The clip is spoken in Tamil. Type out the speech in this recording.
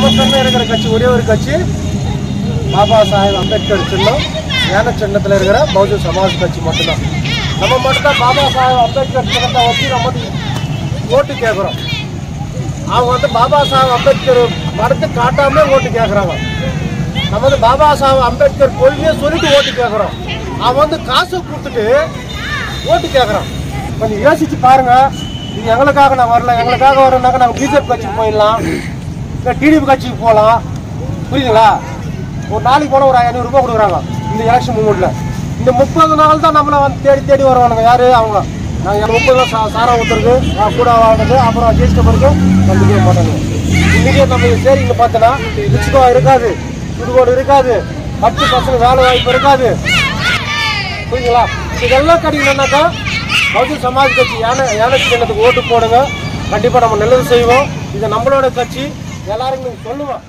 நம்ம கண்ணு இருக்கிற கட்சி ஒரே ஒரு கட்சி பாபா சாஹேப் அம்பேத்கர் சின்னம் ஞான சின்னத்தில் இருக்கிற பகுஜன் சமாஜ் கட்சி மட்டும்தான். நம்ம மட்டும்தான் பாபா சாஹேப் அம்பேத்கர் சின்னத்தை வச்சு நம்ம ஓட்டு கேட்குறோம். அவங்க பாபா சாஹேப் அம்பேத்கர் படத்தை காட்டாமலே ஓட்டு கேட்குறாங்க. நம்ம பாபா சாஹேப் அம்பேத்கர் கொள்கையை சொல்லிட்டு ஓட்டு கேட்குறோம். அவன் காசு கொடுத்துட்டு ஓட்டு கேட்குறான். கொஞ்சம் யோசிச்சு பாருங்க. இது எங்களுக்காக நான் வரல. எங்களுக்காக வரணுன்னாக்கா நாங்கள் பிஜேபி கட்சிக்கு போயிடலாம், இல்லை டிடிபி கட்சிக்கு போகலாம். புரியுதுங்களா? ஒரு நாளைக்கு போனால் ஒரு 500 ரூபாய் கொடுக்குறாங்க இந்த எலெக்ஷன் மூமெண்ட்டில். இந்த 30 நாள் தான் நம்மளை தேடி தேடி வருவானுங்க. யார் அவங்க? நாங்கள் 30 நாள் சாரம் ஊற்றுறது, கூட வாழ்றது, அப்புறம் ஜெயிச்சிட்ட பிறகு நம்பிக்கை மாட்டாங்க. இன்றைக்கே நம்ம சரிங்க பார்த்தோன்னா ரிச்சுக்கோ இருக்காது, சுடுகோடு இருக்காது, 10% வேலை வாய்ப்பு இருக்காது. புரியுதுங்களா? இதெல்லாம் கிடைக்கணுன்னாக்கா பகுஜன் சமாஜ் கட்சி யானை சின்னத்துக்கு ஓட்டு போடுங்க. கண்டிப்பாக நம்ம நல்லது செய்வோம். இது நம்மளோட கட்சி. எல்லாருக்கும் சொல்லுவோம்.